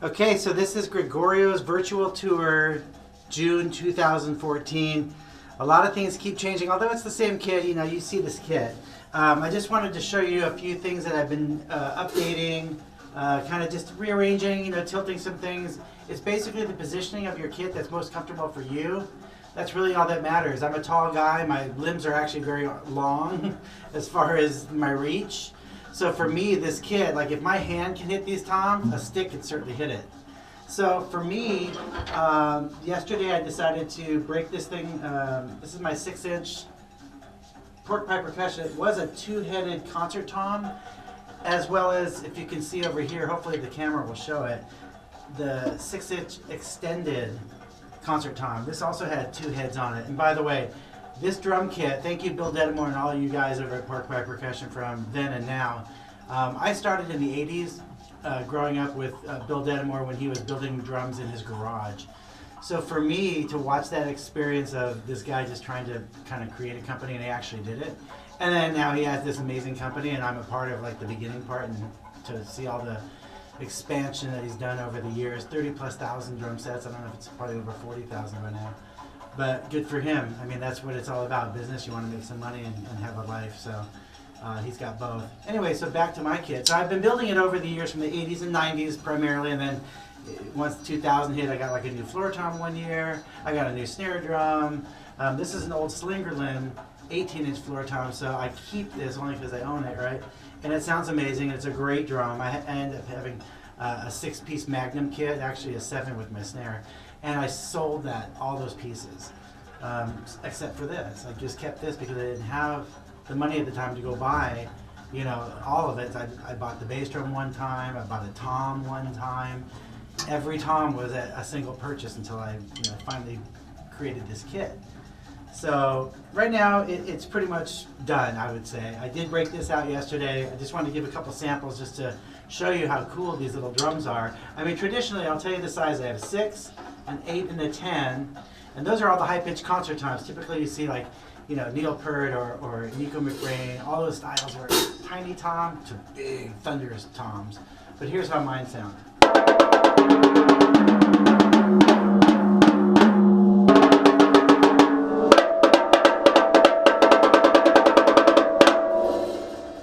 Okay, so this is Gregorio's virtual tour, June 2014. A lot of things keep changing, although it's the same kit, you know, you see this kit. I just wanted to show you a few things that I've been updating, kind of just rearranging, you know, tilting some things. It's basically the positioning of your kit that's most comfortable for you. That's really all that matters. I'm a tall guy, my limbs are actually very long as far as my reach. So for me, this kit, like if my hand can hit these toms, a stick can certainly hit it. So for me, yesterday I decided to break this thing. This is my 6-inch Pork Pie Percussion. It was a 2-headed concert tom, as well as, if you can see over here, hopefully the camera will show it, the 6-inch extended concert tom. This also had 2 heads on it. And by the way, this drum kit, thank you Bill Dedamore and all you guys over at Pork Pie Percussion from then and now. I started in the 80s growing up with Bill Dedamore when he was building drums in his garage. So for me to watch that experience of this guy just trying to kind of create a company, and he actually did it. And then now he has this amazing company and I'm a part of like the beginning part, and to see all the expansion that he's done over the years, 30,000+ drum sets. I don't know if it's probably over 40,000 by now. But good for him. I mean, that's what it's all about. Business, you want to make some money and have a life. So he's got both. Anyway, so back to my kit. So I've been building it over the years from the 80s and 90s primarily. And then once 2000 hit, I got like a new floor tom one year. I got a new snare drum. This is an old Slingerlnad 18-inch floor tom. So I keep this only because I own it, right? And it sounds amazing. It's a great drum. I ended up having a 6-piece Magnum kit, actually a 7 with my snare. And I sold all those pieces, except for this. I just kept this because I didn't have the money at the time to go buy, you know, all of it. I bought the bass drum one time, I bought a tom one time. Every tom was a single purchase until I, you know, finally created this kit. So right now it's pretty much done, I would say. I did break this out yesterday. I just wanted to give a couple samples just to show you how cool these little drums are. I mean, traditionally, I'll tell you the size. I have a 6, an 8, and a 10, and those are all the high-pitched concert toms. Typically, you see like, you know, Neil Peart or Nico McBrain. All those styles were tiny tom to big, thunderous toms. But here's how mine sound.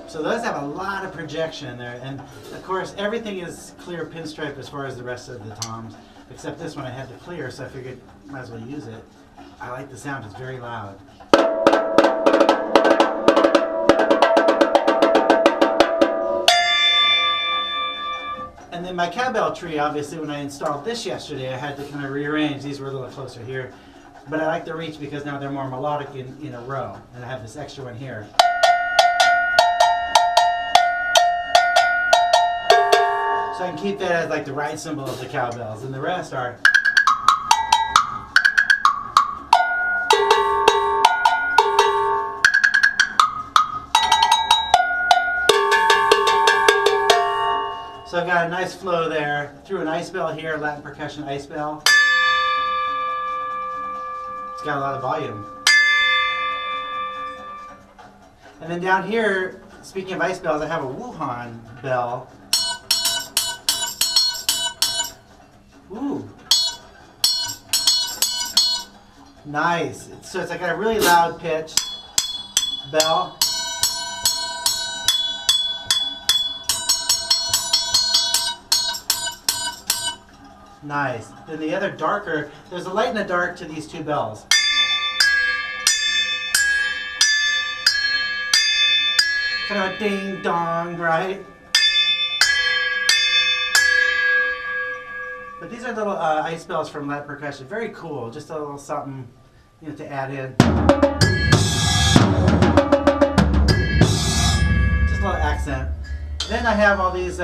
So those have a lot of projection there, and of course everything is clear pinstripe as far as the rest of the toms, except this one I had to clear, so I figured might as well use it. I like the sound, it's very loud. And then my cowbell tree, obviously when I installed this yesterday, I had to kind of rearrange. These were a little closer here, but I like the reach because now they're more melodic in a row, and I have this extra one here. So I can keep that as like the ride cymbal of the cowbells, and the rest are. So I've got a nice flow there. Threw an ice bell here, Latin percussion ice bell. It's got a lot of volume. And then down here, speaking of ice bells, I have a Wuhan bell. Ooh. Nice. So it's like a really loud pitch bell. Nice. Then the other darker, there's a light and a dark to these 2 bells. Kind of a ding dong, right? But these are little ice bells from Latin percussion. Very cool. Just a little something, you know, to add in. Just a little accent. Then I have all these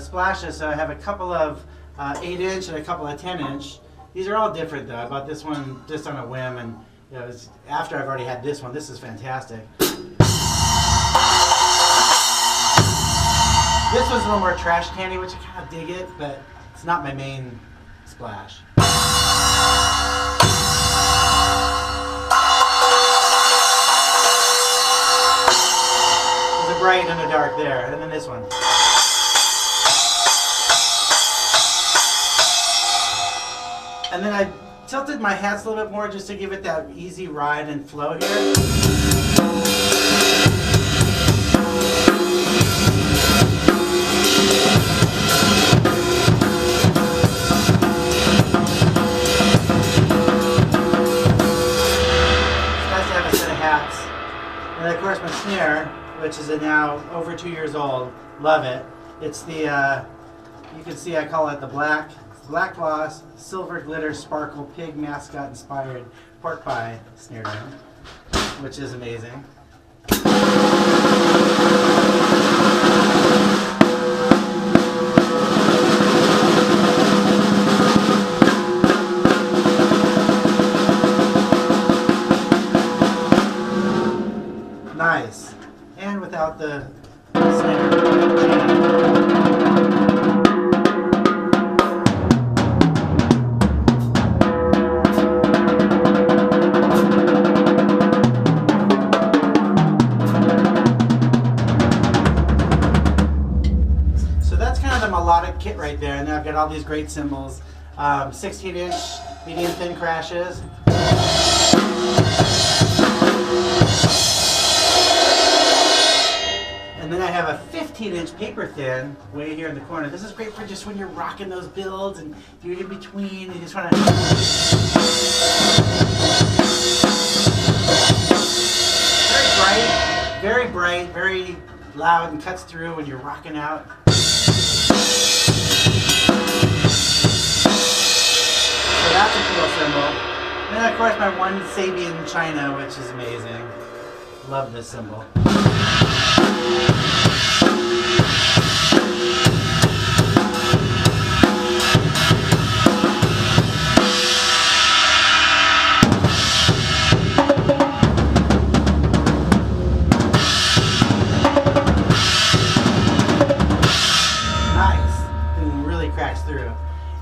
splashes. So I have a couple of 8-inch and a couple of 10-inch. These are all different though. I bought this one just on a whim, and you know, after I've already had this one. This is fantastic. This was a little more trash candy, which I kind of dig it, but it's not my main splash. There's a bright and a dark there, and then this one. And then I tilted my hats a little bit more just to give it that easy ride and flow here. And of course my snare, which is now over 2 years old, love it. It's the, you can see I call it the black gloss, silver glitter, sparkle, pig mascot inspired pork pie snare drum, which is amazing. Nice. And without the snare. So that's kind of the melodic kit right there. And then I've got all these great cymbals. 16-inch medium thin crashes. And then I have a 15-inch paper thin way here in the corner. This is great for just when you're rocking those builds and you're in between. You just want to. Very bright, very loud, and cuts through when you're rocking out. So that's a cool cymbal. And then of course my one Sabian China, which is amazing. Love this cymbal. Nice. And really cracks through.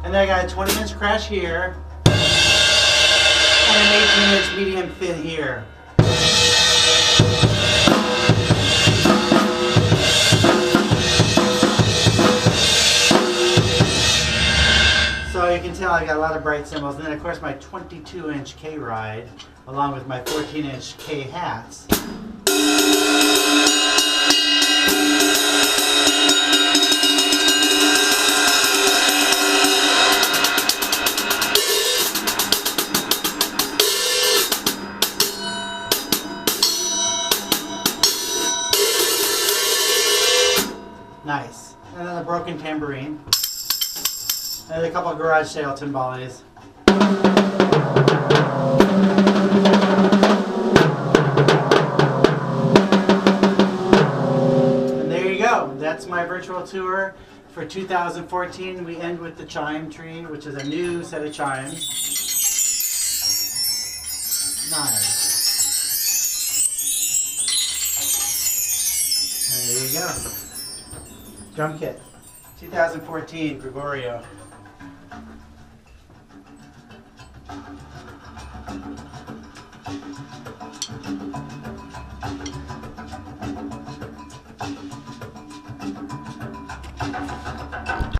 And then I got a 20-inch crash here and an 18-inch medium thin here. So you can tell I got a lot of bright cymbals. And then of course my 22-inch K ride along with my 14-inch K hats. Nice. And then a broken tambourine. And a couple of garage sale timbales. And there you go. That's my virtual tour for 2014. We end with the chime tree, which is a new set of chimes. Nice. There you go. Drum kit, 2014, Gregorio.